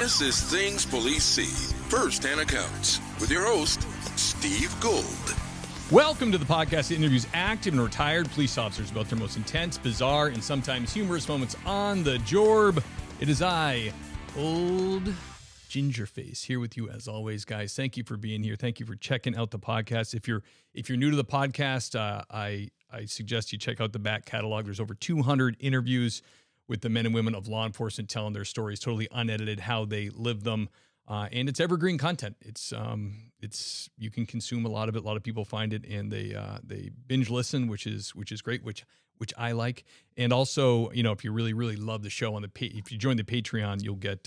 This is Things Police See, First-Hand Accounts, with your host, Steve Gold. Welcome to the podcast that interviews active and retired police officers about their most intense, bizarre, and sometimes humorous moments on the job. It is I, Old Gingerface, here with you as always, guys. Thank you for being here. Thank you for checking out the podcast. If you're new to the podcast, I suggest you check out the back catalog. There's over 200 interviews with the men and women of law enforcement telling their stories, totally unedited, how they live them. And it's evergreen content. It's you can consume a lot of it. A lot of people find it and they binge listen, which is great, which I like. And also, if you really love the show if you join the Patreon, you'll get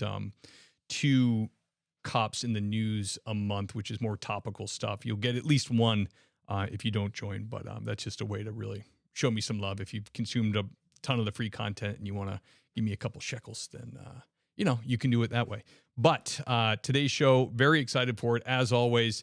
2 cops in the news a month, which is more topical stuff. You'll get at least one if you don't join, but that's just a way to really show me some love. If you've consumed a ton of the free content and you want to give me a couple shekels, then you can do it that way. But today's show, very excited for it as always.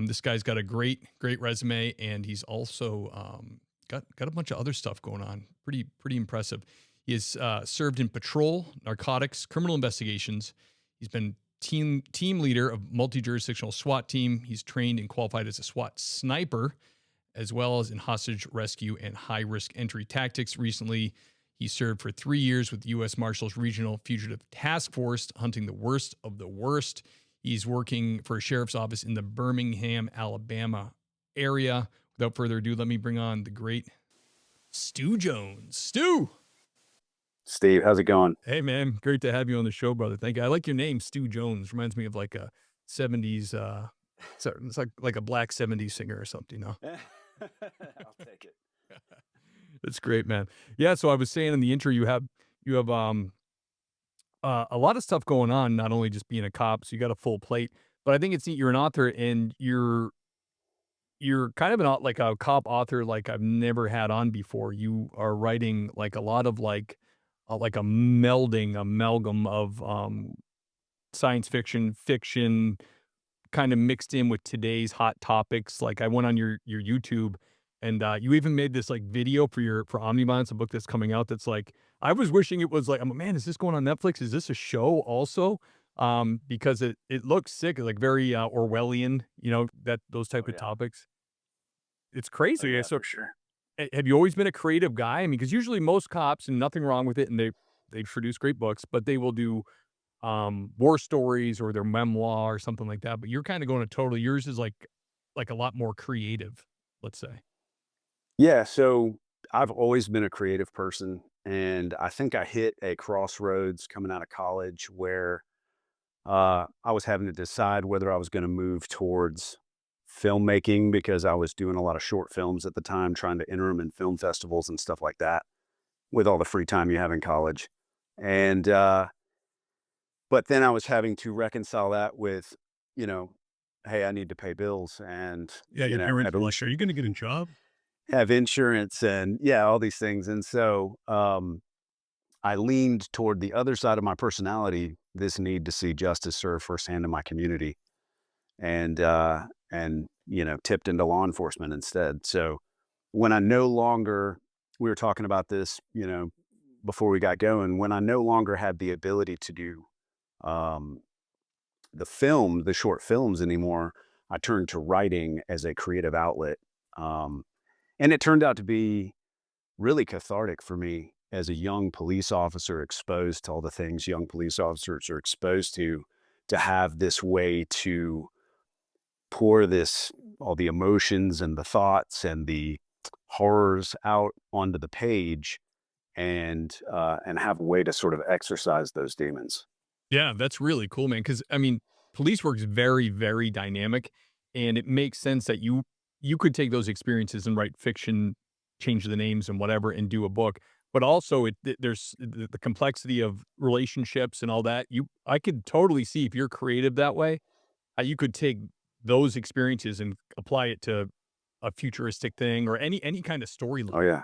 This guy's got a great resume, and he's also got a bunch of other stuff going on. Pretty impressive. He has served in patrol, narcotics, criminal investigations. He's been team leader of multi-jurisdictional SWAT team. He's trained and qualified as a SWAT sniper, as well as in hostage rescue and high-risk entry tactics. Recently, he served for 3 years with U.S. Marshal's Regional Fugitive Task Force, hunting the worst of the worst. He's working for a sheriff's office in the Birmingham, Alabama area. Without further ado, let me bring on the great Stu Jones. Stu! Steve, how's it going? Hey, man. Great to have you on the show, brother. Thank you. I like your name, Stu Jones. Reminds me of like a 70s, it's like a black 70s singer or something, I'll take it. That's great, man. Yeah, so I was saying in the intro, you have a lot of stuff going on, not only just being a cop, so you got a full plate, but I think it's neat. You're an author, and you're kind of like a cop author like I've never had on before. You are writing like a lot of like a amalgam of science fiction, kind of mixed in with today's hot topics. Like I went on your YouTube, and you even made this like video for Omniviolence, a book that's coming out. That's like, I was wishing it was like, I'm like, man, is this going on Netflix? Is this a show also? Because it looks sick, like very Orwellian, those type of topics. It's crazy. Yeah, So for sure. have you always been a creative guy? I mean, because usually most cops, and nothing wrong with it, and they produce great books, but they will do war stories or their memoir or something like that. But you're kind of going to totally, yours is like a lot more creative, let's say. Yeah, so I've always been a creative person, and I think I hit a crossroads coming out of college where I was having to decide whether I was going to move towards filmmaking, because I was doing a lot of short films at the time, trying to enter them in film festivals and stuff like that with all the free time you have in college. And but then I was having to reconcile that with, hey, I need to pay bills, and Yeah, your parents were like, "Are you going to get a job?" have insurance, and all these things. And so I leaned toward the other side of my personality, this need to see justice served firsthand in my community, and tipped into law enforcement instead. So when I no longer, we were talking about this, before we got going, when I no longer had the ability to do the short films anymore, I turned to writing as a creative outlet. And it turned out to be really cathartic for me as a young police officer, exposed to all the things young police officers are exposed to have this way to pour all the emotions and the thoughts and the horrors out onto the page, and have a way to sort of exercise those demons. Yeah, that's really cool, man. Because I mean, police work is very, very dynamic, and it makes sense that you could take those experiences and write fiction, change the names and whatever, and do a book. But also, there's the complexity of relationships and all that. I could totally see, if you're creative that way, how you could take those experiences and apply it to a futuristic thing or any kind of storyline. Oh yeah,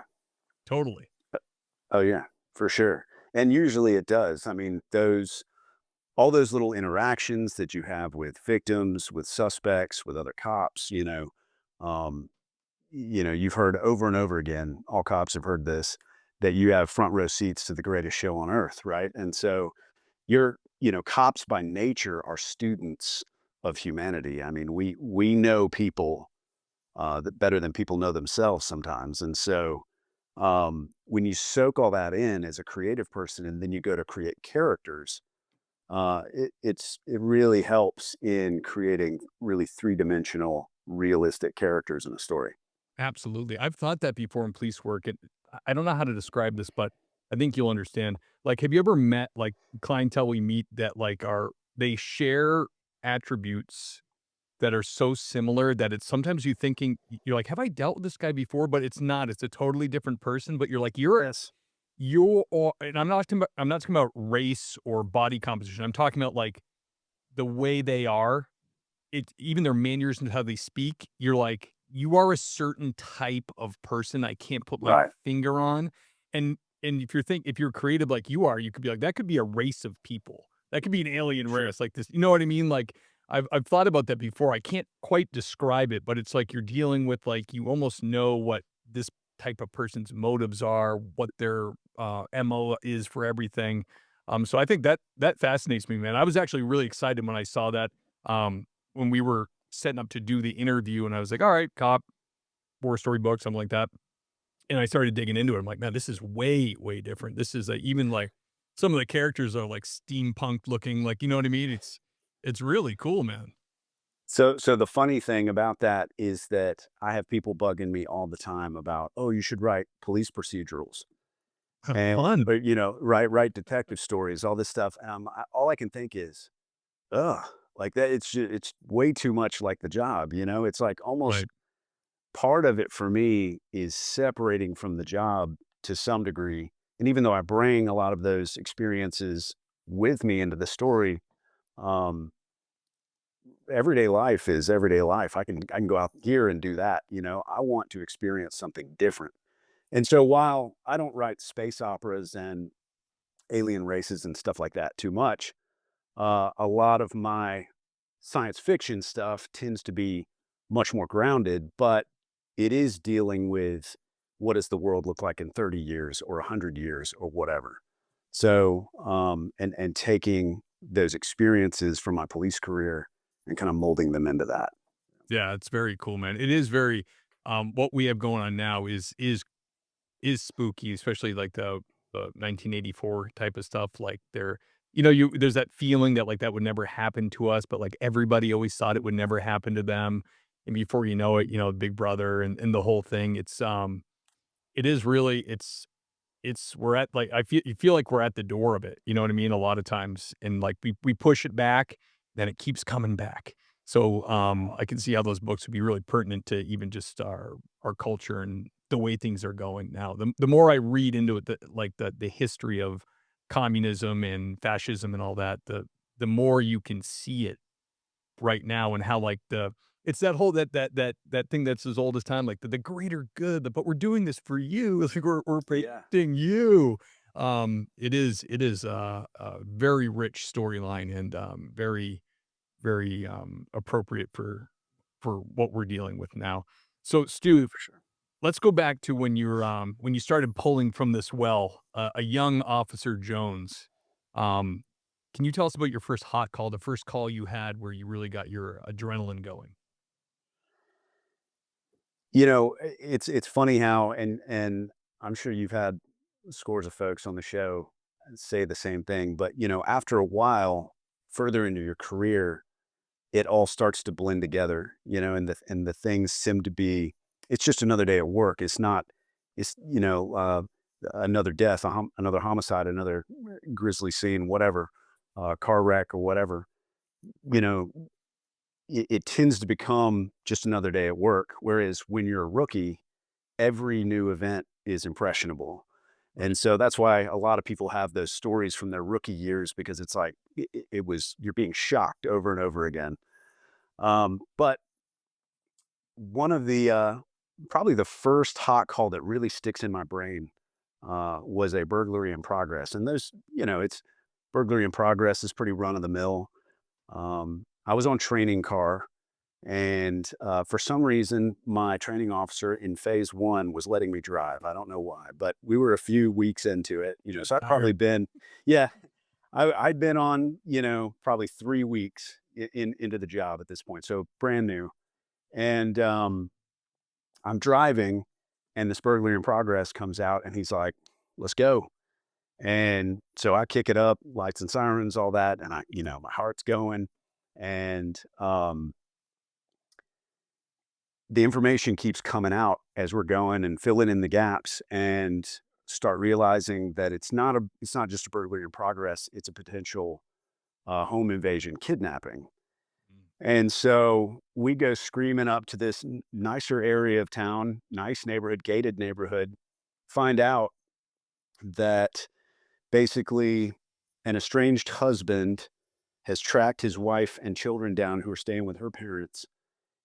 Totally. oh yeah, for sure. And usually it does. I mean, all those little interactions that you have with victims, with suspects, with other cops, you've heard over and over again, all cops have heard this, that you have front row seats to the greatest show on earth, right? And so cops by nature are students of humanity. I mean, we know people that better than people know themselves sometimes. And so when you soak all that in as a creative person and then you go to create characters, it really helps in creating really three-dimensional, realistic characters in a story. Absolutely. I've thought that before in police work, and I don't know how to describe this, but I think you'll understand. Like, have you ever met, like, clientele we meet that, like, are they share attributes that are so similar that it's sometimes you're like, "Have I dealt with this guy before?" But it's not, it's a totally different person, but you're like, Yes. you're all and I'm not talking about race or body composition, I'm talking about, like, the way they are. It's even their manners and how they speak, you're like, "You are a certain type of person I can't put my Right. finger on." And if you're creative like you are, you could be like, "That could be a race of people. That could be an alien Sure. race like this." You know what I mean? Like, I've thought about that before. I can't quite describe it, but it's like you're dealing with, like, you almost know what this type of person's motives are, what their, MO is for everything. So I think that fascinates me, man. I was actually really excited when I saw that. When we were setting up to do the interview and I was like, "All right, cop, war story book," something like that. And I started digging into it. I'm like, "Man, this is way, way different." This is, even, like, some of the characters are, like, steampunk looking, like, you know what I mean? It's really cool, man. So the funny thing about that is that I have people bugging me all the time about, "Oh, you should write police procedurals and Fun. or, write detective stories, all this stuff." And all I can think is, ugh, like that. It's way too much like the job. It's like almost Right. part of it for me is separating from the job to some degree. And even though I bring a lot of those experiences with me into the story, um, everyday life is everyday life. I can go out here and do that. I want to experience something different. And so while I don't write space operas and alien races and stuff like that too much, a lot of my science fiction stuff tends to be much more grounded, but it is dealing with what does the world look like in 30 years or 100 years or whatever. So, and taking those experiences from my police career and kind of molding them into that. Yeah, it's very cool, man. It is very what we have going on now is spooky, especially like the 1984 type of stuff. Like there's that feeling that like that would never happen to us, but like everybody always thought it would never happen to them. And before you know it, Big Brother and the whole thing. It is really we're at like you feel like we're at the door of it. You know what I mean? A lot of times, and like we push it back, then it keeps coming back. So I can see how those books would be really pertinent to even just our culture and the way things are going now. The more I read into it, the history of communism and fascism and all that, the more you can see it right now and how like it's that whole that thing that's as old as time, like the greater good, but we're doing this for you. It's like we're Yeah. protecting you. It is a very rich storyline and very appropriate for what we're dealing with now. So Stu, For sure. let's go back to when you started pulling from this well, a young officer Jones. Um, can you tell us about your first hot call, the first call you had where you really got your adrenaline going? It's funny how, and I'm sure you've had scores of folks on the show say the same thing, but after a while, further into your career, it all starts to blend together, and the things seem to be. It's just another day at work. It's not. It's another death, another homicide, another grisly scene, whatever, car wreck or whatever. You know, it tends to become just another day at work. Whereas when you're a rookie, every new event is impressionable. And so that's why a lot of people have those stories from their rookie years because it's like it was you're being shocked over and over again. But one of the probably the first hot call that really sticks in my brain was a burglary in progress. And it's burglary in progress is pretty run of the mill. I was on training car, and for some reason, my training officer in phase one was letting me drive. I don't know why, but we were a few weeks into it, so I'd probably Tired. been, yeah, I'd been on, probably 3 weeks into the job at this point, so brand new. And I'm driving, and this burglary in progress comes out, and he's like, "Let's go." And so I kick it up, lights and sirens, all that, and my heart's going, and the information keeps coming out as we're going and filling in the gaps, and start realizing that it's not just a burglary in progress, it's a potential home invasion, kidnapping. Mm. And so we go screaming up to this nicer area of town, nice neighborhood, gated neighborhood, find out that basically an estranged husband has tracked his wife and children down who are staying with her parents,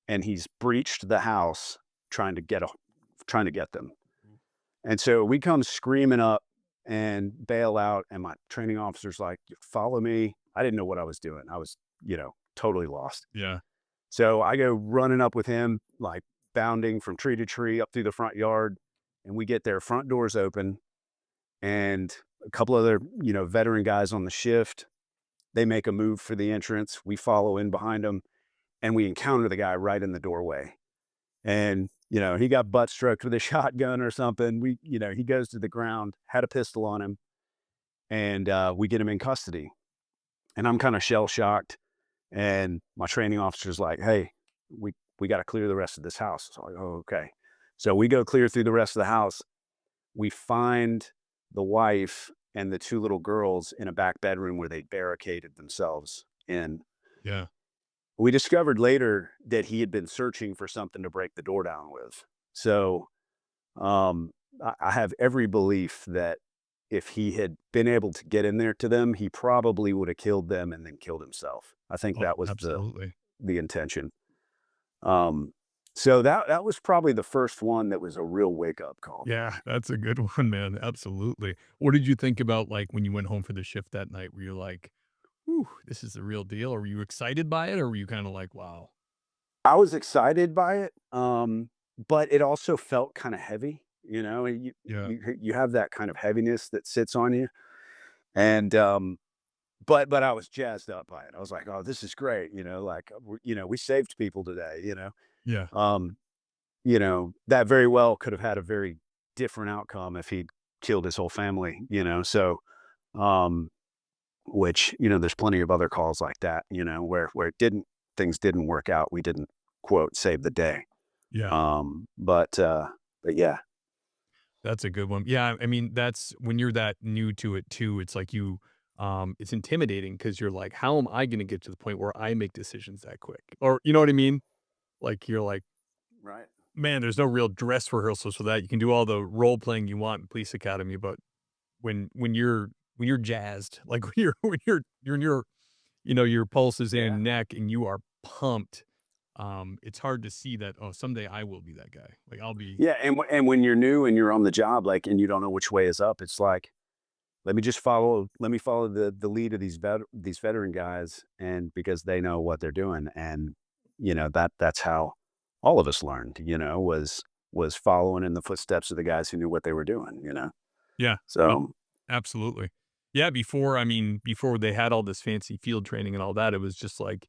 and he's breached the house trying to trying to get them. And so we come screaming up and bail out, and my training officer's like, "Follow me." I didn't know what I was doing. I was, totally lost. Yeah. So I go running up with him, like bounding from tree to tree up through the front yard, and we get there, front doors open, and a couple other, veteran guys on the shift. They make a move for the entrance. We follow in behind them, and we encounter the guy right in the doorway. And, he got butt stroked with a shotgun or something. He goes to the ground, had a pistol on him, and we get him in custody. And I'm kind of shell shocked. And my training officer's like, "Hey, we got to clear the rest of this house." So I'm like, "Oh, okay." So we go clear through the rest of the house. We find the wife and the two little girls in a back bedroom where they barricaded themselves in. Yeah. We discovered later that he had been searching for something to break the door down with. So I have every belief that if he had been able to get in there to them, he probably would have killed them and then killed himself. I think Oh, that was absolutely. the intention. Um, so that was probably the first one that was a real wake up call. Yeah, that's a good one, man. Absolutely. What did you think about, like, when you went home for the shift that night? Were you like, "Whew, this is the real deal," or were you excited by it, or were you kinda like, "Wow"? I was excited by it, but it also felt kind of heavy. And Yeah. you have that kind of heaviness that sits on you, and but I was jazzed up by it. I was like, "Oh, this is great!" Like we saved people today. Yeah. Um, that very well could have had a very different outcome if he'd killed his whole family. So um, which there's plenty of other calls like that. Where it didn't things didn't work out. We didn't quote save the day. Yeah. But yeah, That's a good one. Yeah, I mean, that's when you're that new to it too, it's like it's intimidating because 'cause you're like, "How am I gonna get to the point where I make decisions that quick?" Or you know what I mean? Like, you're like, right. "Man, there's no real dress rehearsals for that." You can do all the role playing you want in police academy, but when you're jazzed, like, when your pulse is Yeah. in neck and you are pumped, it's hard to see that, "Oh, someday I will be that guy." Like, I'll be Yeah, and when you're new and you're on the job, like, and you don't know which way is up, it's like, let me follow the lead of these veteran guys, and because they know what they're doing, and, that's how all of us learned, was following in the footsteps of the guys who knew what they were doing. Yeah. No, So, absolutely. Yeah, before they had all this fancy field training and all that, it was just like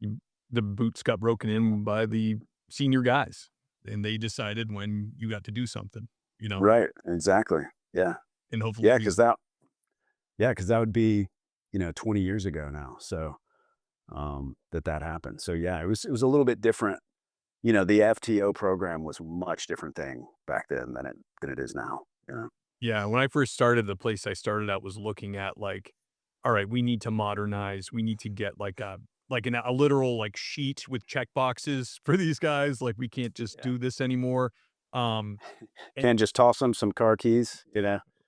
you the boots got broken in by the senior guys, and they decided when you got to do something, right, exactly. Yeah. and hopefully Yeah, we because that would be, 20 years ago now, so, that happened. So, yeah, it was a little bit different. The FTO program was a much different thing back then than it is now. Yeah, when I first started, the place I started at was looking at, like, "All right, we need to modernize, we need to get, a literal, like, sheet with check boxes for these guys, like, we can't just Yeah. do this anymore." Um, and Can't just toss them some car keys.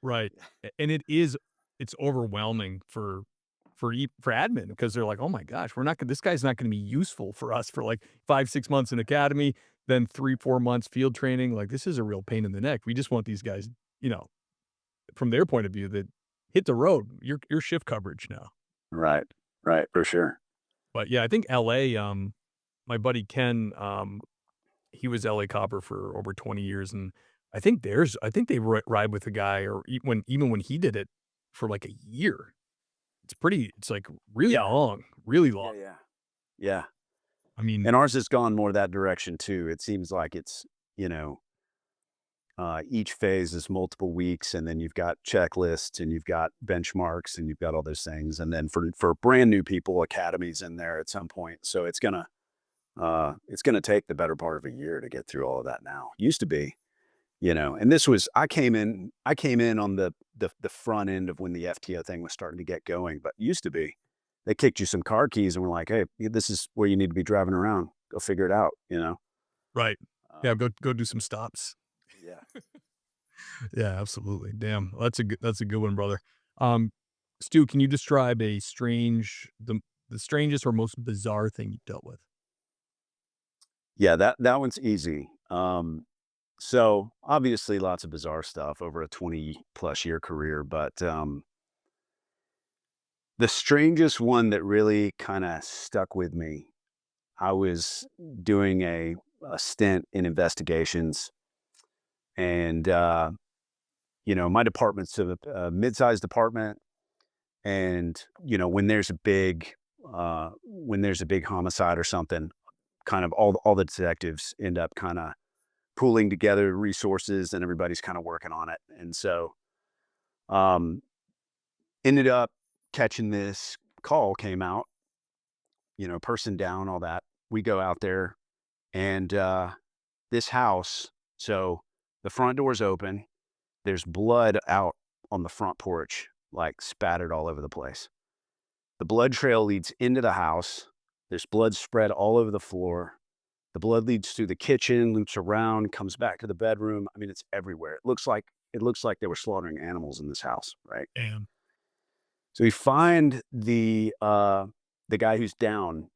Right, and it's overwhelming for admin because they're like, "Oh my gosh, we're not gonna this guy's not gonna be useful for us for, like, 5, 6 months in academy, then 3, 4 months field training, like, this is a real pain in the neck. We just want these guys, you know, from their point of view that hit the road. Your shift coverage now." Right, right, for sure. But, yeah, I think LA, my buddy Ken, he was LA copper for over 20 years, and I think they ride with the guy or even when he did it for, like, a year. it's like really Yeah. long, really Yeah, long. yeah. Yeah. I mean, And ours has gone more that direction too. It seems like it's, you know, each phase is multiple weeks, and then you've got checklists and you've got benchmarks and you've got all those things. And then for brand new people, academies in there at some point. So it's gonna take the better part of a year to get through all of that now. Used to be, you know, and this was I came in on the front end of when the FTO thing was starting to get going, but used to be they kicked you some car keys and were like, "Hey, this is where you need to be driving around. Go figure it out," you know? right. Yeah, Um, go do some stops. yeah. Yeah, absolutely. Damn, that's a good one, brother. Um, Stu, can you describe the strangest or most bizarre thing you dealt with? Yeah, that one's easy. So obviously lots of bizarre stuff over a 20 plus year career, but the strangest one that really kind of stuck with me, I was doing a stint in investigations, and you know, my department's a mid-sized department, and you know, when there's a big homicide or something, kind of all the detectives end up kind of pooling together resources and everybody's kind of working on it. And so um ended up catching this call came out, you know, person down, all that. We go out there and this house, so the front door's open, there's blood out on the front porch, like spattered all over the place. The blood trail leads into the house. There's blood spread all over the floor. The blood leads through the kitchen, loops around, comes back to the bedroom. I mean, it's everywhere. It looks like they were slaughtering animals in this house, right? Damn. So we find the guy who's down,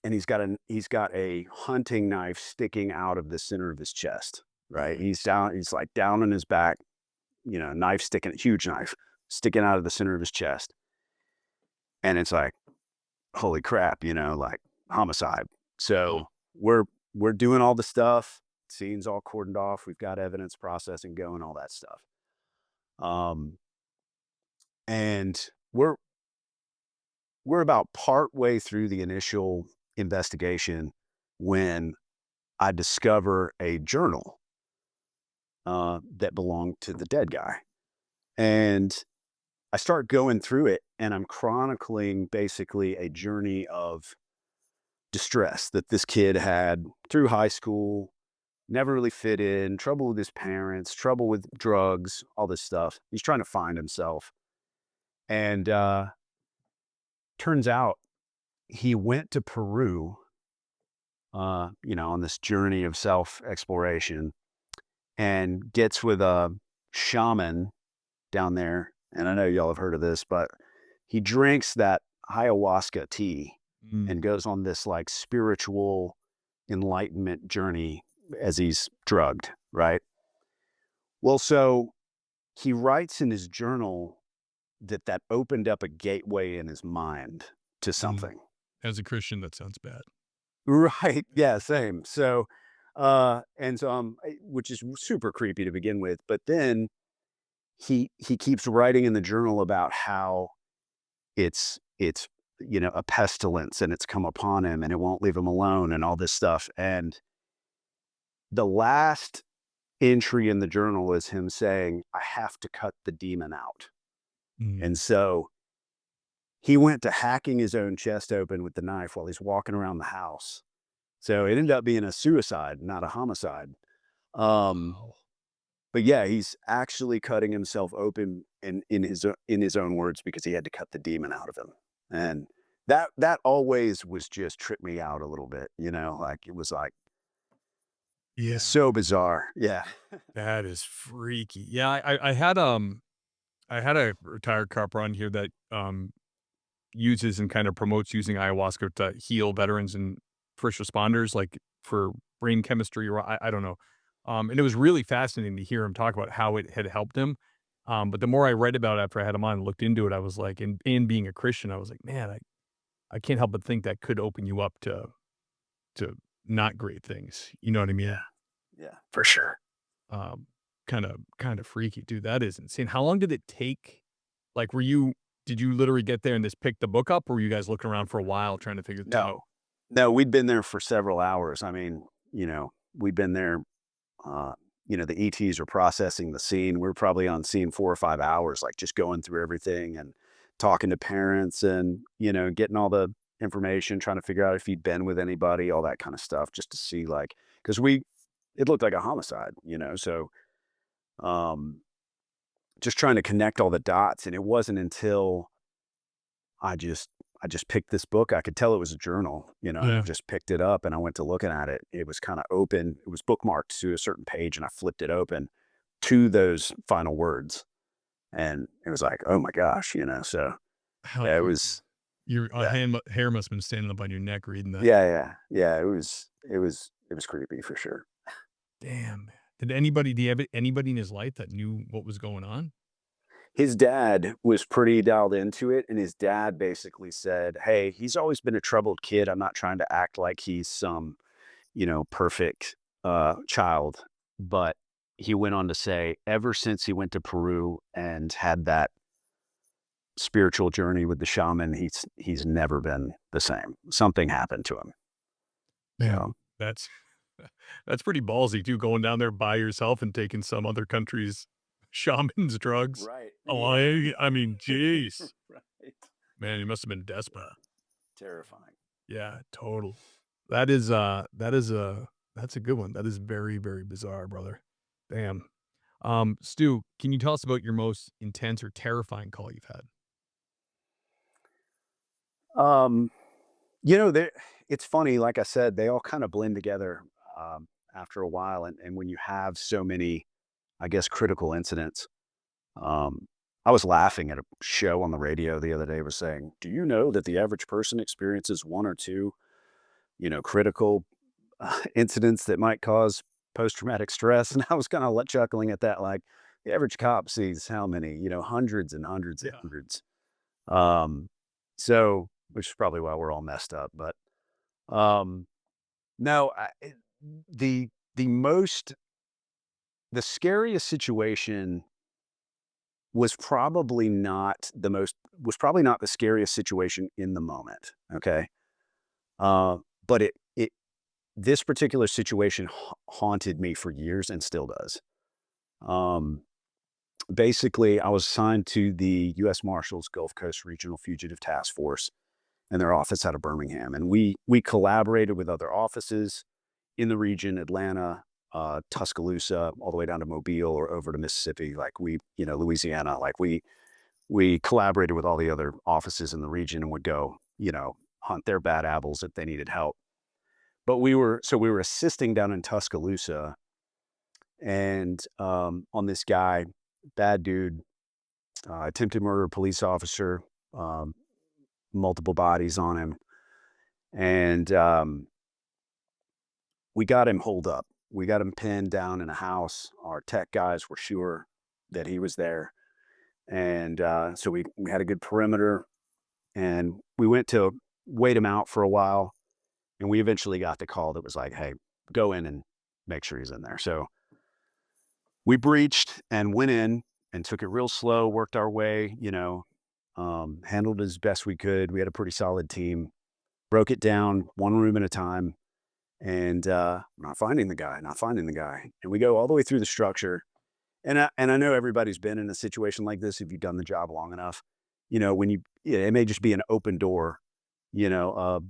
and he's got a hunting knife sticking out of the center of his chest, right? He's down, he's like down on his back, you know, knife sticking, huge knife sticking out of the center of his chest. And it's like, holy crap, you know, like homicide. So Wow. we're doing all the stuff. Scene's all cordoned off. We've got evidence processing going, all that stuff. Um, and we're about part way through the initial investigation when I discover a journal that belonged to the dead guy, and I start going through it, and I'm chronicling basically a journey of distress that this kid had through high school, never really fit in, trouble with his parents, trouble with drugs, all this stuff. He's trying to find himself. And turns out he went to Peru, you know, on this journey of self exploration and gets with a shaman down there. And I know y'all have heard of this, but he drinks that ayahuasca tea Mm. and goes on this like spiritual enlightenment journey as he's drugged, right? Well, so he writes in his journal that that opened up a gateway in his mind to Mm. something. As a Christian, that sounds bad. Right. Yeah, same. So, which is super creepy to begin with, but then he keeps writing in the journal about how it's you know, a pestilence and it's come upon him and it won't leave him alone and all this stuff. And the last entry in the journal is him saying, "I have to cut the demon out." Mm. And so he went to hacking his own chest open with the knife while he's walking around the house. So it ended up being a suicide, not a homicide. Um, Wow. but yeah, he's actually cutting himself open in his own words because he had to cut the demon out of him. And that always was just tripped me out a little bit, you know, like it was like Yeah, so bizarre. Yeah. that is freaky. Yeah, I had a retired cop on here that uses and kind of promotes using ayahuasca to heal veterans and first responders, like for brain chemistry or I don't know. And it was really fascinating to hear him talk about how it had helped him. But the more I read about it after I had him on and looked into it, I was like, and being a Christian, I was like, man, I can't help but think that could open you up to not great things. You know what I mean? Yeah. Yeah, for sure. Um, kind of freaky, dude. That is insane. How long did it take? Like, were you did you literally get there and just pick the book up, or were you guys looking around for a while trying to figure it out? No, we'd been there for several hours. I mean, we'd been there, uh, the ETs are processing the scene. We're probably on scene 4 or 5 hours, like just going through everything and talking to parents and, getting all the information, trying to figure out if he'd been with anybody, all that kind of stuff, just to see like, because it looked like a homicide, so, um, just trying to connect all the dots. And it wasn't until I just I just picked this book. I could tell it was a journal, and I Yeah. just picked it up and I went to looking at it. It was kind of open. It was bookmarked to a certain page and I flipped it open to those final words. And it was like, oh my gosh, so Like, yeah, it was your yeah. hair must have been standing up on your neck reading that. Yeah, yeah. Yeah. It was creepy for sure. Damn. Do you have anybody in his life that knew what was going on? His dad was pretty dialed into it, and his dad basically said, "Hey, he's always been a troubled kid. I'm not trying to act like he's some, perfect child." But he went on to say, ever since he went to Peru and had that spiritual journey with the shaman, he's never been the same. Something happened to him. Man, So that's that's pretty ballsy too, going down there by yourself and taking some other country's shaman's drugs. right, Oh, yeah, I mean, jeez. right, Man, you must have been desperate. terrifying. Yeah, total. That's a good one. That is very, very bizarre, brother. Damn. Stu, can you tell us about your most intense or terrifying call you've had? Um, they it's funny, like I said, they all kind of blend together after a while, and when you have so many, I guess, critical incidents. Um, I was laughing at a show on the radio the other day was saying, "Do you know that the average person experiences one or two, critical incidents that might cause post-traumatic stress?" And I was kind of chuckling at that, like the average cop sees how many, hundreds and hundreds and Yeah. hundreds. Um, so, which is probably why we're all messed up. But um, no, the the most the scariest situation was probably not the scariest situation in the moment, okay? But it this particular situation haunted me for years and still does. Um, Basically, I was assigned to the US Marshals Gulf Coast Regional Fugitive Task Force and their office out of Birmingham, and we collaborated with other offices in the region, Atlanta, Tuscaloosa, all the way down to Mobile or over to Mississippi, like Louisiana, like we collaborated with all the other offices in the region and would go, hunt their bad apples if they needed help. But we were assisting down in Tuscaloosa and on this guy, bad dude, attempted murder police officer, um, multiple bodies on him. And we got him holed up. We got him pinned down in a house. Our tech guys were sure that he was there. And so we had a good perimeter. And we went to wait him out for a while, and we eventually got the call that was like, "Hey, go in and make sure he's in there." So we breached and went in and took it real slow, worked our way, handled it as best we could. We had a pretty solid team, broke it down one room at a time, and not finding the guy, not finding the guy. And we go all the way through the structure. And I know everybody's been in a situation like this if you've done the job long enough. When it may just be an open door, a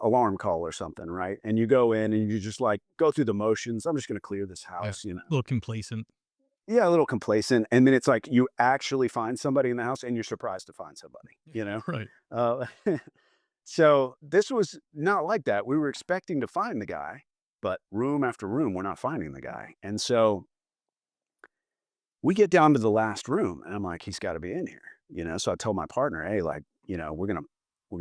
alarm call or something, right? And you go in and you just like go through the motions. I'm just going to clear this Yeah. house. A little complacent. Yeah, a little complacent. And then it's like you actually find somebody in the house and you're surprised to find somebody, Right. Uh, so this was not like that. We were expecting to find the guy, but room after room, we're not finding the guy. And so we get down to the last room and I'm like, he's got to be in here, So I told my partner, hey, like, we're gonna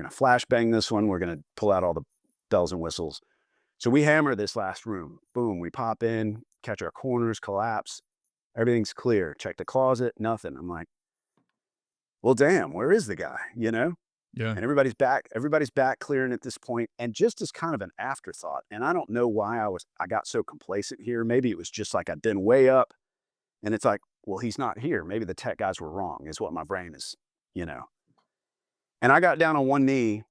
flashbang this one. We're gonna pull out all the bells and whistles. So we hammer this last room. Boom, we pop in, catch our corners, collapse. Everything's clear. Check the closet, nothing. I'm like, well, damn, where is the guy? Yeah. And everybody's back clearing at this point. And just as kind of an afterthought, and I don't know why I got so complacent here. Maybe it was just like I'd been way up and it's like, well, he's not here. Maybe the tech guys were wrong, is what my brain is you know. And I got down on one knee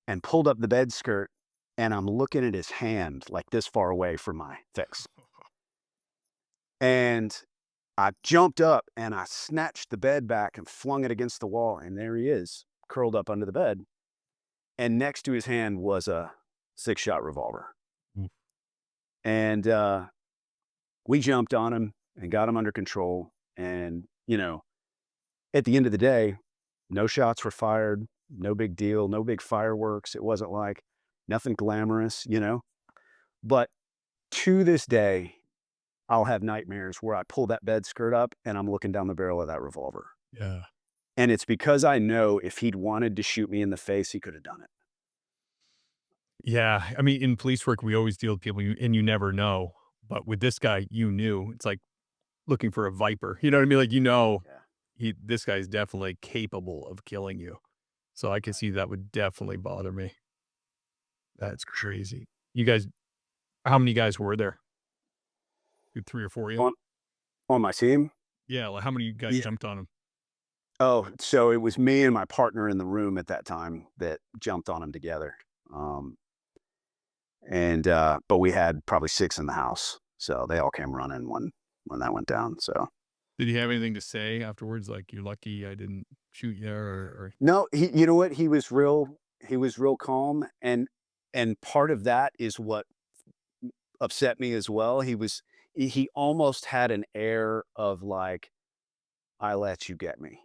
and pulled up the bed skirt, and I'm looking at his hand like this far away from my face. And I jumped up and I snatched the bed back and flung it against the wall, and there he is, curled up under the bed. And next to his hand was a 6-shot revolver. Mm. And we jumped on him and got him under control. And, at the end of the day, no shots were fired, no big deal, no big fireworks. It wasn't like nothing glamorous, But to this day, I'll have nightmares where I pull that bed skirt up and I'm looking down the barrel of that revolver. Yeah. And it's because I know if he'd wanted to shoot me in the face, he could have done it. Yeah. I mean, in police work, we always deal with people and you never know. But with this guy, you knew. It's like looking for a viper. You know what I mean? Like, Yeah. this guy's definitely capable of killing you. So I can see that would definitely bother me. That's crazy. You guys, how many guys were there? 3 or 4 of you? On my team? Yeah, like how many guys Yeah. jumped on him? Oh, so it was me and my partner in the room at that time that jumped on him together. But we had probably 6 in the house. So they all came running when that went down. So Did he have anything to say afterwards? Like, you're lucky I didn't shoot you or no, you know what? He was real calm. And part of that is what upset me as well. He almost had an air of like, I let you get me.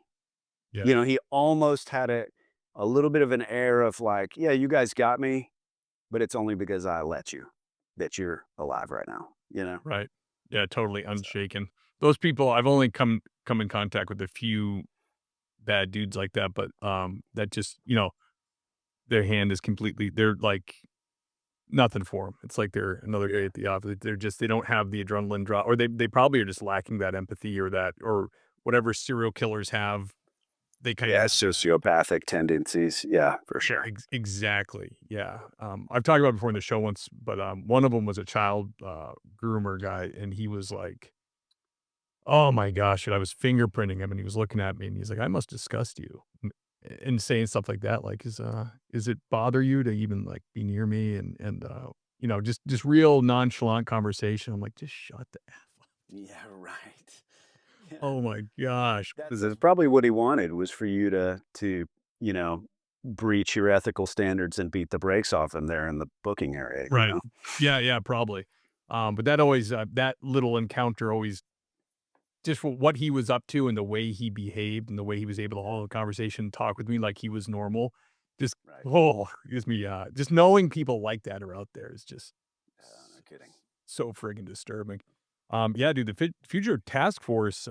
yeah, He almost had a little bit of an air of like, yeah, you guys got me, but it's only because I let you that you're alive right now. right. Yeah, totally So, unshaken. Those people, I've only come in contact with a few bad dudes like that, but that just, their hand is completely they're like nothing for them. It's like they're another day yeah. at the office. They don't have the adrenaline drop, or they probably are just lacking that empathy or whatever serial killers have. They kind of Yeah, have that. sociopathic tendencies. Yeah, for Yeah, sure. exactly. Yeah. I've talked about it before in the show once, but one of them was a child groomer guy, and he was like, "Oh my gosh!" And I was fingerprinting him, and he was looking at me, and he's like, "I must disgust you," and saying stuff like that, like, "Is it bother you to even like be near me?" And just real nonchalant conversation. I'm like, just shut the f up. Yeah, right. Yeah. Oh my gosh. That's probably what he wanted was for you to, you know, breach your ethical standards and beat the brakes off him there in the booking area. Right. Yeah, yeah, probably. But that always that little encounter always just for what he was up to and the way he behaved and the way he was able to hold a conversation, talk with me like he was normal, just, Right. gives me, just knowing people like that are out there is just No kidding. so friggin' disturbing. Yeah, dude, the Fugitive Task Force,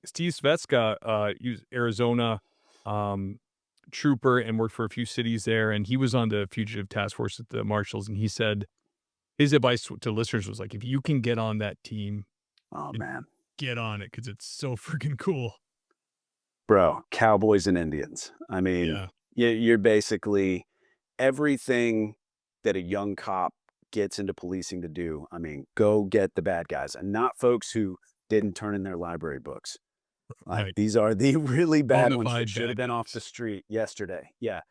Steve Svetska, he was Arizona, um, trooper and worked for a few cities there, and he was on the Fugitive Task Force at the Marshals, and he said his advice to listeners was like, "If you can get on that team, Oh man. get on it because it's so freaking cool." Bro, cowboys and Indians. I mean, Yeah. you're basically everything that a young cop gets into policing to do. I mean, go get the bad guys and not folks who didn't turn in their library books. Like Right. these are the really bad ones that Bonafide should have bad been off the guys. street yesterday. Yeah.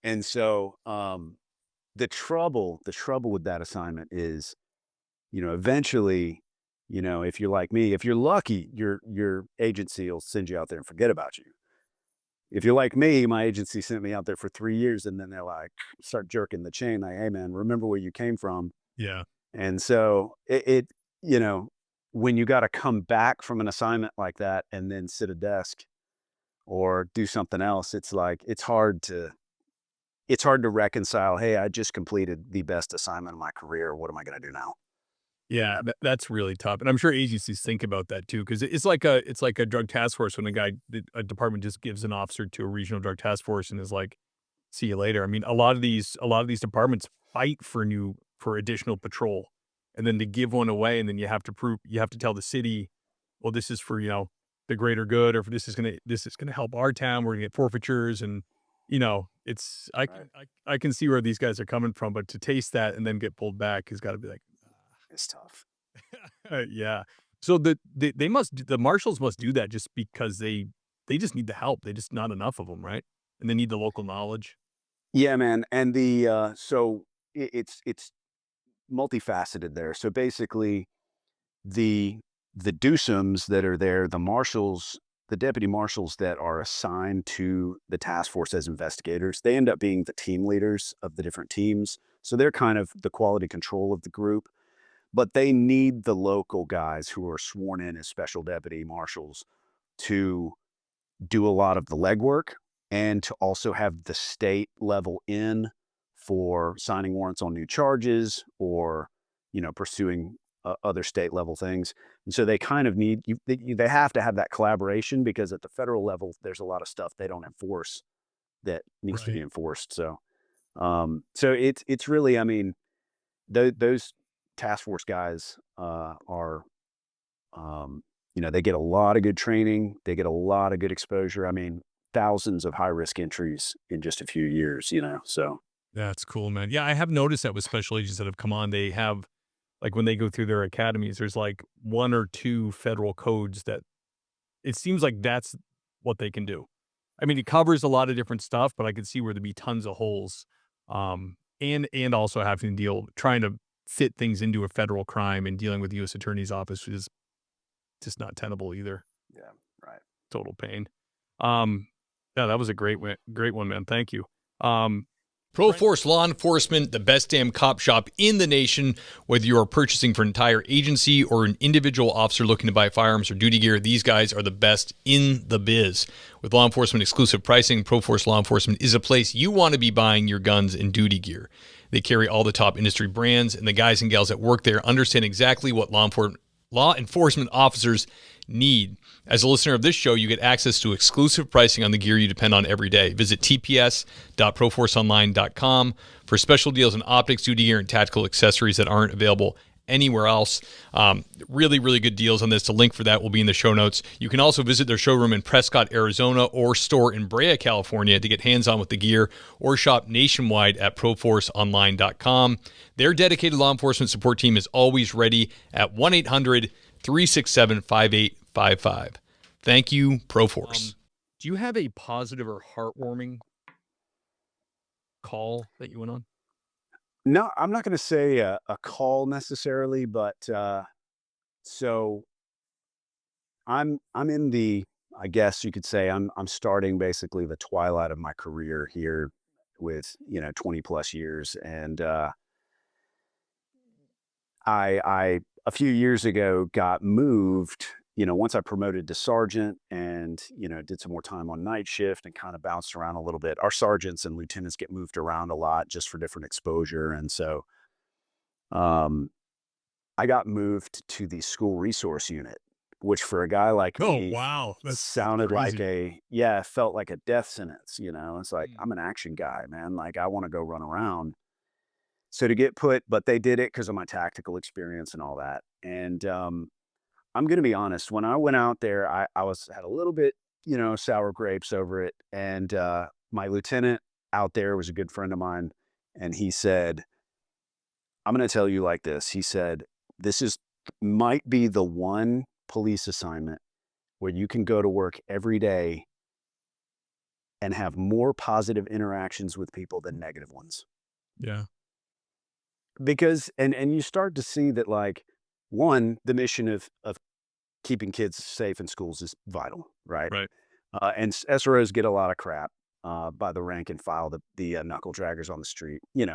And so the trouble with that assignment is, eventually, if you're like me, if you're lucky, your agency will send you out there and forget about you. If you're like me, my agency sent me out there for 3 years and then they're like, start jerking the chain, like, hey man, remember where you came from. Yeah. And so you know, when you got to come back from an assignment like that and then sit a desk or do something else, it's like it's hard to reconcile, hey, I just completed the best assignment of my career. What am I going to do now? Yeah, that's really tough, and I'm sure agencies think about that too, because it's like a drug task force when a department just gives an officer to a regional drug task force and is like, "See you later." I mean, a lot of these departments fight for additional patrol, and then to give one away, and then you have to tell the city, "Well, this is for, the greater good, or if this is gonna help our town, we're gonna get forfeitures," and, it's Right. I can see where these guys are coming from, but to taste that and then get pulled back has gotta be like, It's tough. yeah. So the marshals must do that just because they they just need the help. They just not enough of them, right? And they need the local knowledge. Yeah, man, and so it's multifaceted there. So basically, the the deuceums that are there, the marshals, the deputy marshals that are assigned to the task force as investigators, they end up being the team leaders of the different teams. So they're kind of the quality control of the group, but they need the local guys who are sworn in as special deputy marshals to do a lot of the legwork and to also have the state level in for signing warrants on new charges or, pursuing other state level things. And so they kind of need they have to have that collaboration because at the federal level there's a lot of stuff they don't enforce that needs to be Right. enforced. So it's really, I mean, those task force guys are they get a lot of good training. They get a lot of good exposure. I mean, thousands of high risk entries in just a few years. So That's cool, man. Yeah, I have noticed that with special agents that have come on, they have like when they go through their academies, there's like one or two federal codes that it seems like that's what they can do. I mean, it covers a lot of different stuff, but I could see where there'd be tons of holes. And also having to trying to fit things into a federal crime and dealing with the U.S. Attorney's Office is just not tenable either. yeah, right. Total pain. Yeah, that was a great one, man. Thank you. ProForce Law Enforcement, the best damn cop shop in the nation. Whether you are purchasing for an entire agency or an individual officer looking to buy firearms or duty gear, these guys are the best in the biz. With law enforcement exclusive pricing, ProForce Law Enforcement is a place you want to be buying your guns and duty gear. They carry all the top industry brands, and the guys and gals that work there understand exactly what law enforcement officers need. As a listener of this show, you get access to exclusive pricing on the gear you depend on every day. Visit tps.proforceonline.com for special deals on optics, duty gear, and tactical accessories that aren't available anywhere else. Really, really good deals on this. The link for that will be in the show notes. You can also visit their showroom in Prescott, Arizona, or store in Brea, California to get hands-on with the gear, or shop nationwide at proforceonline.com. Their dedicated law enforcement support team is always ready at 1-800-367-5855. Thank you, ProForce. Do you have a positive or heartwarming call that you went on? No, I'm not going to say a call necessarily, but so I'm in the, I guess you could say I'm starting basically the twilight of my career here with 20 plus years, and I a few years ago got moved. Once I promoted to sergeant and did some more time on night shift and kind of bounced around a little bit. Our sergeants and lieutenants get moved around a lot just for different exposure, and so um, I got moved to the school resource unit, which for a guy like me Wow. That's sounded like crazy. it felt like a death sentence. It's like, Mm. I'm an action guy, man. Like, I want to go run around. So to get put, but they did it because of my tactical experience and all that. And I'm going to be honest, when I went out there, I had a little bit, sour grapes over it. And my lieutenant out there was a good friend of mine. And he said, I'm going to tell you like this. He said, this might be the one police assignment where you can go to work every day and have more positive interactions with people than negative ones. Yeah. Because and you start to see that, like, one, the mission of keeping kids safe in schools is vital, right? Right. And SROs get a lot of crap by the rank and file, the knuckle draggers on the street, Right.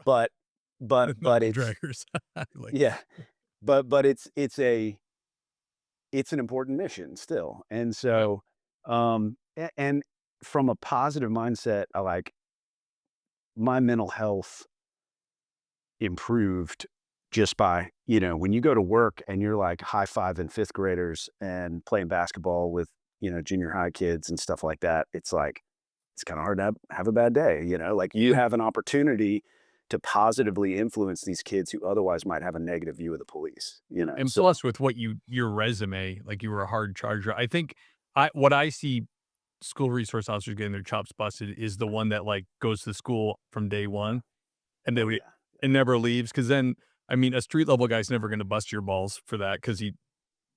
but The but knuckle it's draggers. Like, yeah, but it's an important mission still. And yeah. so and from a positive mindset, I like my mental health improved just by, when you go to work and you're like high-fiving fifth graders and playing basketball with, junior high kids and stuff like that. It's like, it's kind of hard to have a bad day, like you have an opportunity to positively influence these kids who otherwise might have a negative view of the police, And so plus with your resume, like you were a hard charger. I think what I see school resource officers getting their chops busted is the one that like goes to school from day one and oh then yeah, and never leaves. Cause then, I mean, a street level guy's never going to bust your balls for that. Cause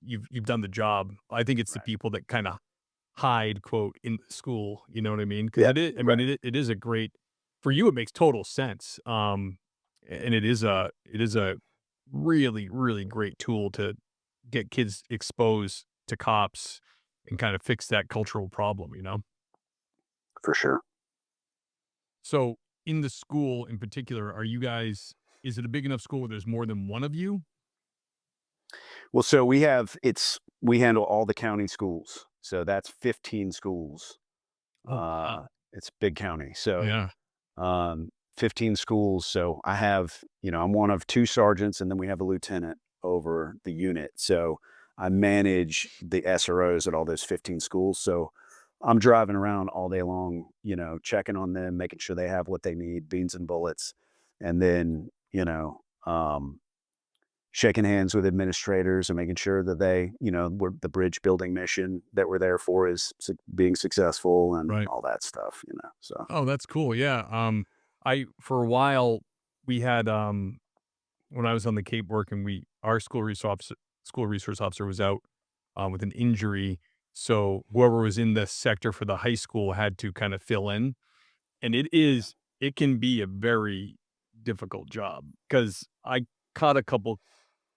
you've done the job. I think it's the right. people that kind of hide quote in school. You know what I mean? Because Yeah, it is. I mean, right, it is a great for you. It makes total sense. And it is a really really great tool to get kids exposed to cops and kind of fix that cultural problem. You know. for sure. So in the school in particular, are you guys? Is it a big enough school where there's more than one of you? Well, so we handle all the county schools. So that's 15 schools. Oh wow. It's a big county. So Yeah. 15 schools. So I have, I'm one of two sergeants, and then we have a lieutenant over the unit. So I manage the SROs at all those 15 schools. So I'm driving around all day long, checking on them, making sure they have what they need, beans and bullets, and then, shaking hands with administrators and making sure that the bridge building mission that we're there for is being successful and Right. all that stuff. So, Oh, that's cool. Yeah. I for a while we had when I was on the Cape working, our school resource officer was out with an injury, so whoever was in the sector for the high school had to kind of fill in, and yeah. it can be a very difficult job because I caught a couple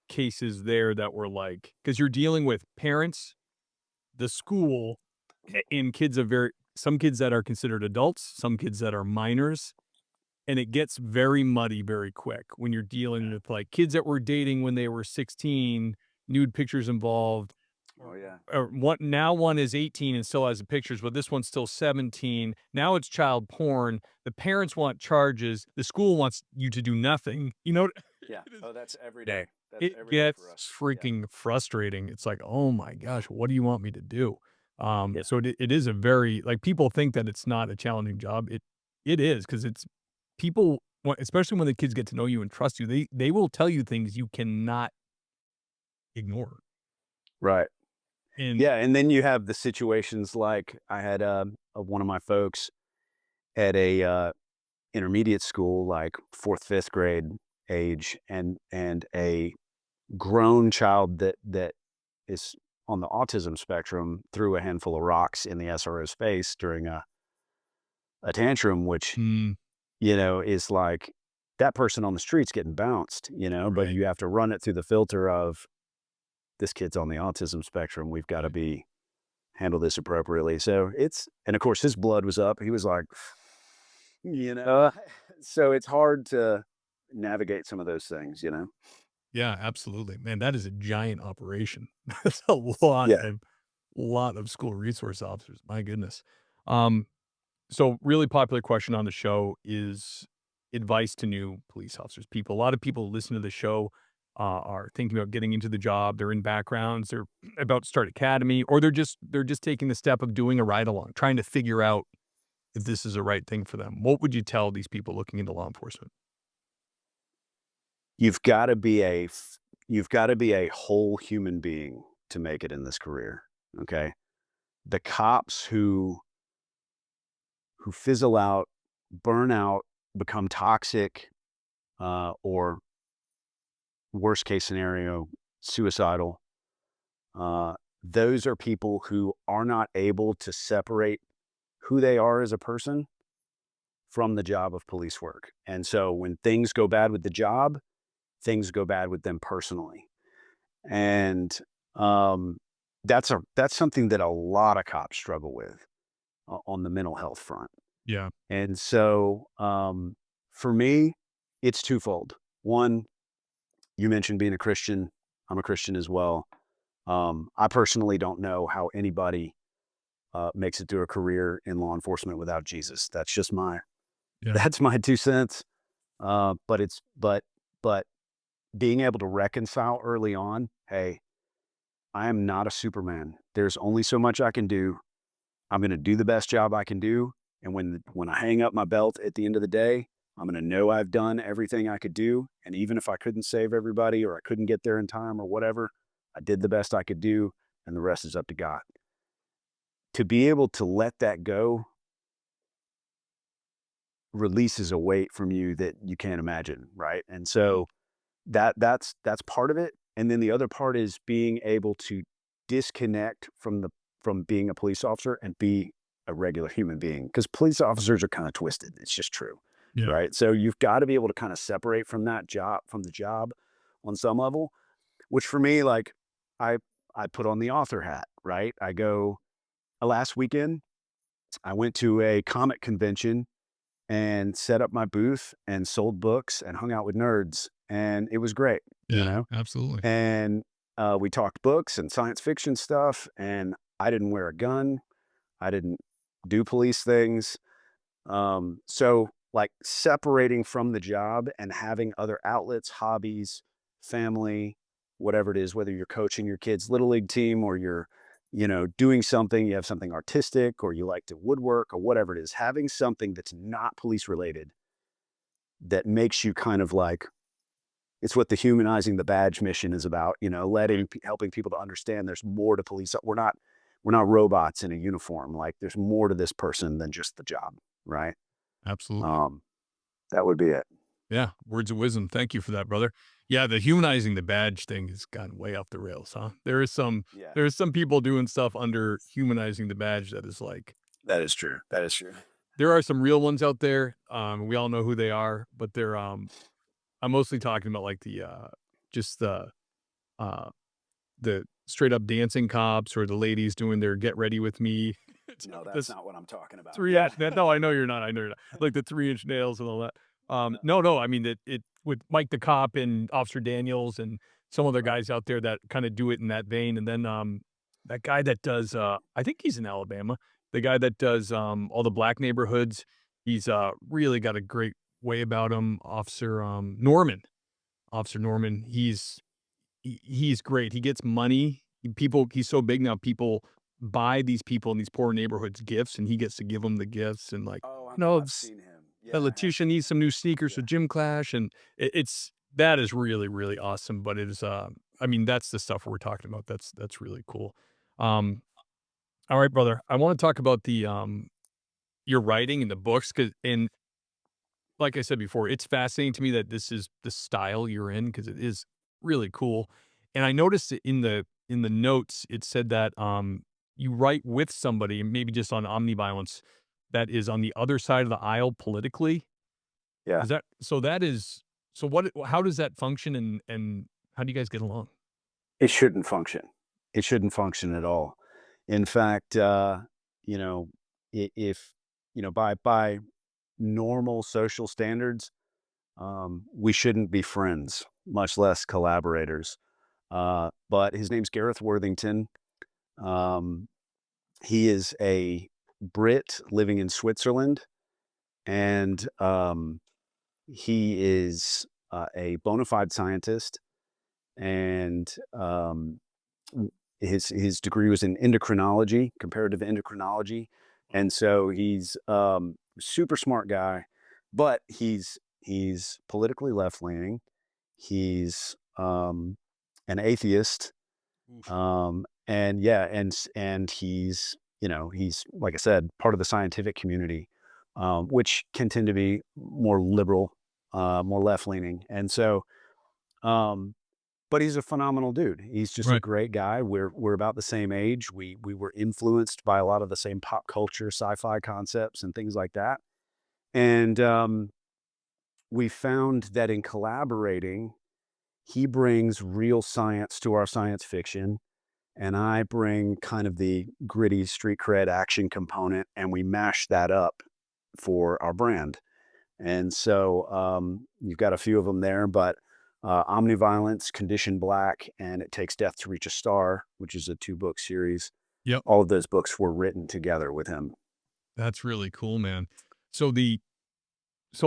cases there that were like because you're dealing with parents, the school, and kids of very some kids that are considered adults, some kids that are minors, and it gets very muddy very quick when you're dealing Yeah. with, like, kids that were dating when they were 16, nude pictures involved, Oh, yeah. one is 18 and still has the pictures, but this one's still 17. Now it's child porn. The parents want charges. The school wants you to do nothing. You know, Yeah. it is Oh, that's every day. That's it every day for gets us. Yeah. freaking frustrating. It's like, "Oh my gosh, what do you want me to do?" Yeah. So it is a very like, people think that it's not a challenging job. It is because it's people especially when the kids get to know you and trust you, they will tell you things you cannot ignore. Right. And Yeah. And then you have the situations like I had one of my folks at a intermediate school, like fourth, fifth grade age, and a grown child that is on the autism spectrum threw a handful of rocks in the SRO's face during a tantrum, which, mm, is like that person on the street's getting bounced, but right. you have to run it through the filter of this kid's on the autism spectrum. We've got to Right. be handle this appropriately. So and of course his blood was up. He was like, so it's hard to navigate some of those things. Yeah, absolutely. Man, that is a giant operation. That's a Yeah. lot of school resource officers. My goodness. Um, so really popular question on the show is advice to new police officers. A lot of people listen to the show are thinking about getting into the job. They're in backgrounds. They're about to start academy, or they're just taking the step of doing a ride along, trying to figure out if this is the right thing for them. What would you tell these people looking into law enforcement? You've gotta be you've gotta be a whole human being to make it in this career, okay? The cops who fizzle out, burn out, become toxic, or worst case scenario, suicidal, those are people who are not able to separate who they are as a person from the job of police work. And so when things go bad with the job, things go bad with them personally. And um, that's something that a lot of cops struggle with on the mental health front. Yeah. And so for me, it's twofold. One, you mentioned being a Christian. I'm a Christian as well. I personally don't know how anybody makes it through a career in law enforcement without Jesus. That's just Yeah. that's my 2 cents. But being able to reconcile early on, hey, I am not a Superman. There's only so much I can do. I'm going to do the best job I can do. And when I hang up my belt at the end of the day, I'm going to know I've done everything I could do. And even if I couldn't save everybody or I couldn't get there in time or whatever, I did the best I could do. And the rest is up to God. To be able to let that go releases a weight from you that you can't imagine. Right. And Mm. so that's part of it. And then the other part is being able to disconnect from from being a police officer and be a regular human being, because police officers are kind of twisted. It's just true. Yeah. Right. So you've got to be able to kind of separate from that job, from the job on some level, which for me, like I, I put on the author hat, right? Last weekend, I went to a comic convention and set up my booth and sold books and hung out with nerds. And it was great, Yeah, absolutely. and we talked books and science fiction stuff. And I didn't wear a gun. I didn't do police things. So like separating from the job and having other outlets, hobbies, family, whatever it is, whether you're coaching your kids' little league team or you're, doing something, you have something artistic or you like to woodwork or whatever it is, having something that's not police related that makes you kind of like, it's what the humanizing the badge mission is about, helping people to understand there's more to police. We're not robots in a uniform. Like there's more to this person than just the job. Right. Absolutely. Um, that would be it. Yeah, words of wisdom. Thank you for that, brother. Yeah, the humanizing the badge thing has gone way off the rails, huh? Yeah, There's some people doing stuff under humanizing the badge that is like that is true. That is true. there are some real ones out there. We all know who they are, but they're I'm mostly talking about like just uh the straight up dancing cops or the ladies doing their get ready with me. No, that's this not what I'm talking about. Three Yeah. at that no, I know you're not, I know you're not. Like the 3-inch nails and all that. No. No, I mean, it with Mike the Cop and Officer Daniels and some other Right. guys out there that kinda do it in that vein, and then, that guy that does, I think he's in Alabama, the guy that does, all the black neighborhoods, he's, really got a great way about him, Officer Norman, he's great. He gets money. He's so big now, people buy these people in these poor neighborhoods gifts, and he gets to give them the gifts and, like, Oh, I've it's seen him. that Yeah, I have Letitia seen needs him. some new sneakers for Yeah. gym clash, and it's that is really, really awesome, but it is, I mean, that's the stuff we're talking about. That's really cool. Um, all right, brother, I wanna talk about your writing and the books, and like I said before, it's fascinating to me that this is the style you're in because it is really cool. And I noticed it in the notes, it said that you write with somebody, maybe just on omniviolence, that is on the other side of the aisle politically. Yeah. Is that so? That is so. What? How does that function, and how do you guys get along? It shouldn't function. It shouldn't function at all. In fact, you know, if by normal social standards, we shouldn't be friends, much less collaborators. But his name's Gareth Worthington. Um, he is a Brit living in Switzerland, and he is a bona fide scientist. And his degree was in endocrinology, comparative endocrinology, and so he's super smart guy, but he's politically left leaning. He's an atheist, Oof. and yeah, and he's he's like I said, part of the scientific community, which can tend to be more liberal, more left leaning, and so. Um, but he's a phenomenal dude. He's just a Right. great guy. We're about the same age. We were influenced by a lot of the same pop culture, sci-fi concepts and things like that. And we found that in collaborating, he brings real science to our science fiction, and I bring kind of the gritty street cred action component, and we mash that up for our brand. And so you've got a few of them there, but Omniviolence, Condition Black, and It Takes Death to Reach a Star, which is a 2-book series. Yep. All of those books were written together with him. That's really cool, man. So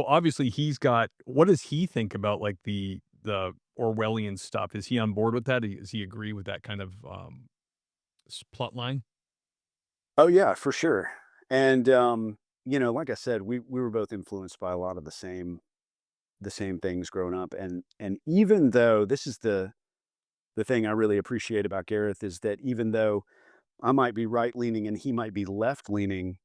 obviously he's got what does he think about like the Orwellian stuff? Is he on board with that? Does he agree with that kind of plot line? Oh yeah, for sure. And like I said, we were both influenced by a lot of the same things growing up. And even though this is the thing I really appreciate about Gareth is that even though I might be right leaning and he might be left leaning,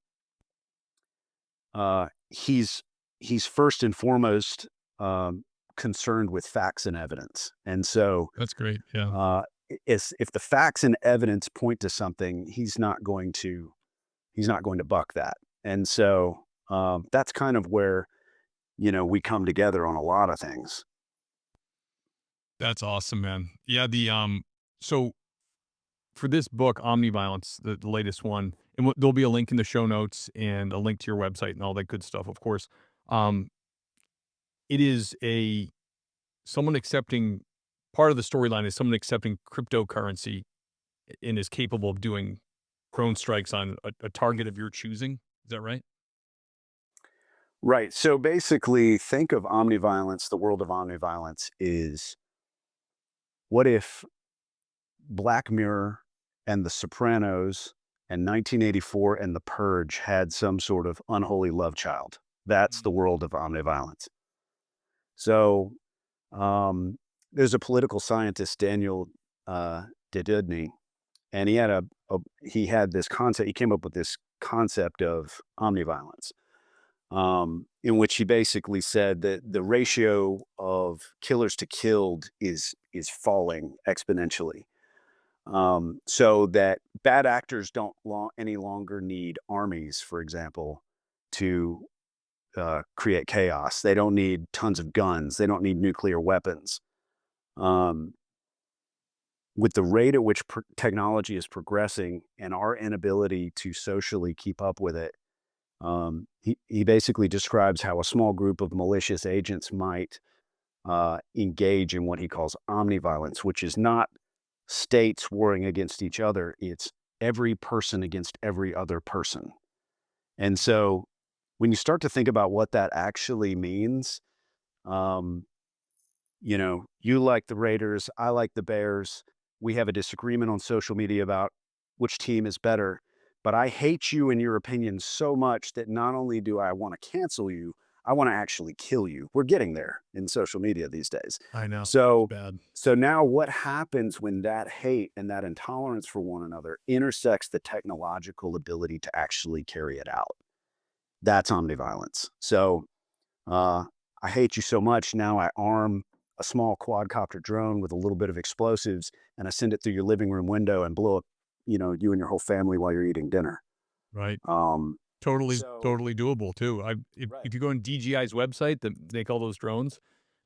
he's first and foremost concerned with facts and evidence. And so That's great. Yeah. is if the facts and evidence point to something, he's not going to buck that. And so that's kind of where, we come together on a lot of things. That's awesome, man. Yeah, so for this book, Omniviolence, the latest one, and there'll be a link in the show notes and a link to your website and all that good stuff, of course. Um, it is someone accepting part of the storyline is someone accepting cryptocurrency and is capable of doing drone strikes on a target of your choosing. Is that right? Right. So basically, think of omniviolence. The world of omniviolence is, what if Black Mirror and The Sopranos and 1984 and The Purge had some sort of unholy love child? That's the world of omniviolence. So there's a political scientist, Daniel Dedudny, and he had this concept. He came up with this concept of omniviolence, in which he basically said that the ratio of killers to killed is falling exponentially. So that bad actors don't any longer need armies, for example, to create chaos. They don't need tons of guns. They don't need nuclear weapons. Um, with the rate at which technology is progressing and our inability to socially keep up with it, he basically describes how a small group of malicious agents might engage in what he calls omniviolence, which is not states warring against each other. It's every person against every other person. And so when you start to think about what that actually means, um, you like the Raiders, I like the Bears. We have a disagreement on social media about which team is better, but I hate you and your opinion so much that not only do I want to cancel you, I want to actually kill you. We're getting there in social media these days. I know. It's So, bad. so now what happens when that hate and that intolerance for one another intersects the technological ability to actually carry it out? That's omniviolence. So, uh, I hate you so much. Now I arm a small quadcopter drone with a little bit of explosives, and I send it through your living room window and blow up, you and your whole family while you're eating dinner. Right. Um, Totally, so totally doable too. right, If you go on DJI's website that make all those drones,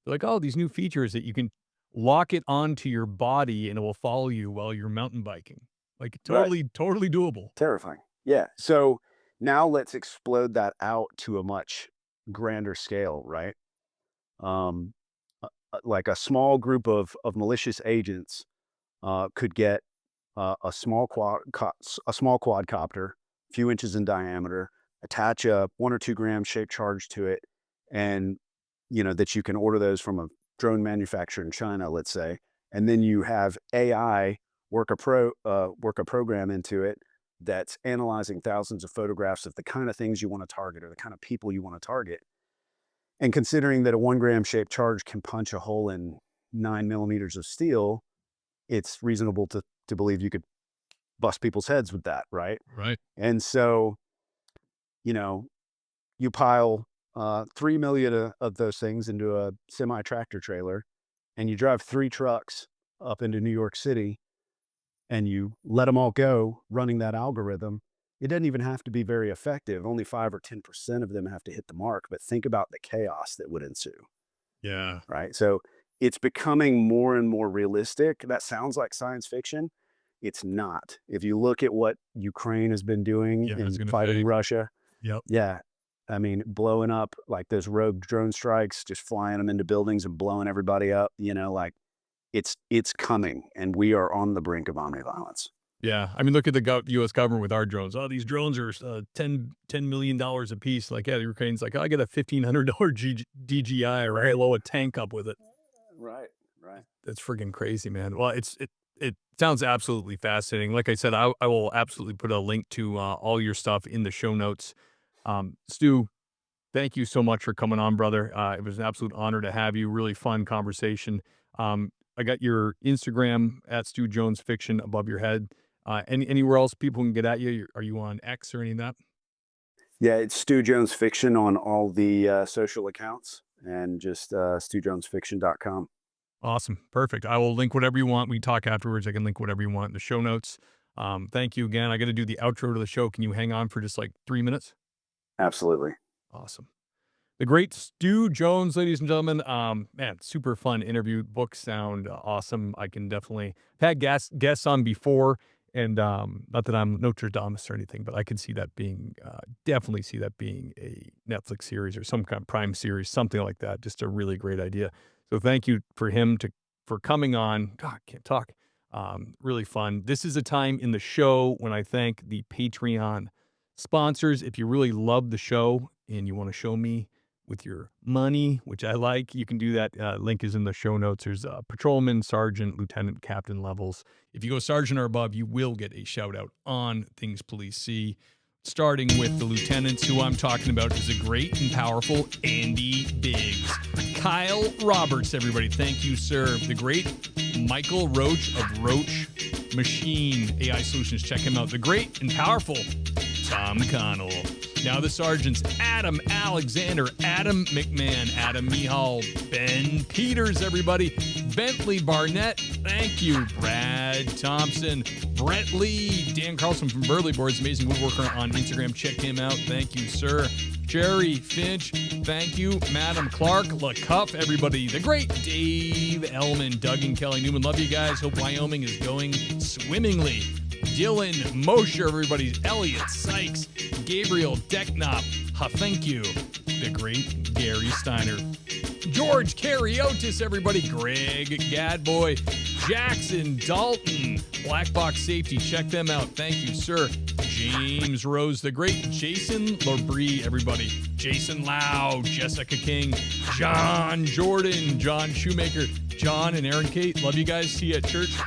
they're like, oh, these new features that you can lock it onto your body and it will follow you while you're mountain biking. Like right, totally, totally doable. terrifying. Yeah. So now let's explode that out to a much grander scale, right? Um, like a small group of malicious agents could get a small quadcopter, a few inches in diameter, attach a 1 or 2 gram shaped charge to it, and that you can order those from a drone manufacturer in China, let's say, and then you have AI work a program into it that's analyzing thousands of photographs of the kind of things you want to target or the kind of people you want to target. And considering that a 1 gram shaped charge can punch a hole in 9 millimeters of steel, it's reasonable to believe you could bust people's heads with that, right? Right. And so, you know, you pile 3 million of those things into a semi tractor trailer, and you drive 3 trucks up into New York City, and you let them all go running that algorithm. It doesn't even have to be very effective. Only 5 or 10% of them have to hit the mark. But think about the chaos that would ensue, Yeah. right? So it's becoming more and more realistic. That sounds like science fiction. It's not. If you look at what Ukraine has been doing Yeah. I was in gonna fighting say. Russia, Yep. yeah. I mean, blowing up like those rogue drone strikes, just flying them into buildings and blowing everybody up, like it's coming, and we are on the brink of omniviolence. Yeah. I mean, look at the U.S. government with our drones. Oh, these drones are $10 million a piece. Like, yeah, the Ukraine's like, oh, I get a $1,500 DJI, right? I blow a tank up with it. Right, right. That's freaking crazy, man. Well, it sounds absolutely fascinating. Like I said, I will absolutely put a link to all your stuff in the show notes. Stu, thank you so much for coming on, brother. It was an absolute honor to have you. Really fun conversation. I got your Instagram at Stu Jones Fiction above your head. Anywhere else people can get at you? Are you on X or any of that? Yeah, it's Stu Jones Fiction on all the social accounts, and just stewjonesfiction.com. Awesome. Perfect. I will link whatever you want. We talk afterwards. I can link whatever you want in the show notes. Thank you again. I got to do the outro to the show. Can you hang on for just like 3 minutes? Absolutely. Awesome. The great Stu Jones, ladies and gentlemen. Man, super fun interview. Books sound awesome. I can definitely had guests on before, and not that I'm Nostradamus or anything, but I can see that being definitely see that being a Netflix series or some kind of Prime series, something like that. Just a really great idea. So thank you for coming on. God, I can't talk. Really fun. This is a time in the show when I thank the Patreon sponsors. If you really love the show and you want to show me with your money, which I like, you can do that. Link is in the show notes. There's patrolman, sergeant, lieutenant, captain levels. If you go sergeant or above, you will get a shout out on Things Police See. Starting with the lieutenants, who I'm talking about is a great and powerful Andy Biggs. Kyle Roberts, everybody. Thank you, sir. The great Michael Roach of Roach Machine AI Solutions. Check him out. The great and powerful Tom Connell. Now the sergeants, Adam Alexander, Adam McMahon, Adam Mihal, Ben Peters, everybody. Bentley Barnett, thank you. Brad Thompson, Brett Lee, Dan Carlson from Burley Boards, amazing woodworker on Instagram. Check him out. Thank you, sir. Jerry Finch, thank you. Madam Clark, LaCuff, everybody. The great Dave Ellman, Doug and Kelly Newman. Love you guys. Hope Wyoming is going swimmingly. Dylan Mosher, everybody. Elliot Sykes, Gabriel Decknop. Thank you. The great Gary Steiner. George Cariotis, everybody. Greg Gadboy. Jackson Dalton. Black Box Safety. Check them out. Thank you, sir. James Rose. The great Jason Labrie, everybody. Jason Lau. Jessica King. John Jordan. John Shoemaker. John and Aaron Kate. Love you guys. See you at church.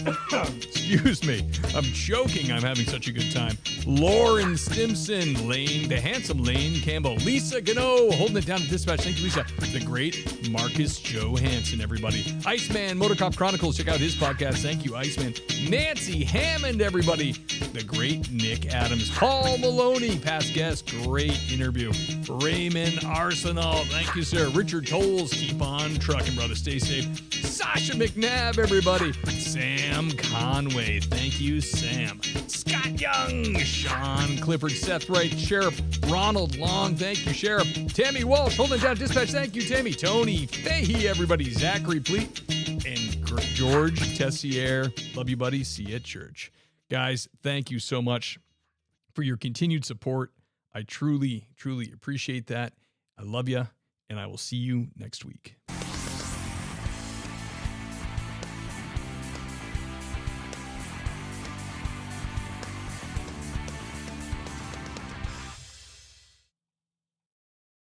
Excuse me. I'm choking. I'm having such a good time. Lauren Stimson, Lane, the handsome Lane Campbell, Lisa Gano, holding it down at dispatch. Thank you, Lisa. The great Marcus Johansson, everybody. Iceman, Motorcop Chronicles. Check out his podcast. Thank you, Iceman. Nancy Hammond, everybody. The great Nick Adams. Paul Maloney, past guest. Great interview. Raymond Arsenal. Thank you, sir. Richard Tolles. Keep on trucking, brother. Stay safe. Sasha McNabb, everybody. Sam Conway. Thank you, Sam. Scott Young. Sean Clifford. Seth Wright. Sheriff Ronald Long. Thank you, Sheriff. Tammy Walsh. Holding down dispatch. Thank you, Tammy. Tony Fahey, everybody. Zachary Pleat. And George Tessier. Love you, buddy. See you at church. Guys, thank you so much for your continued support. I truly, truly appreciate that. I love you, and I will see you next week.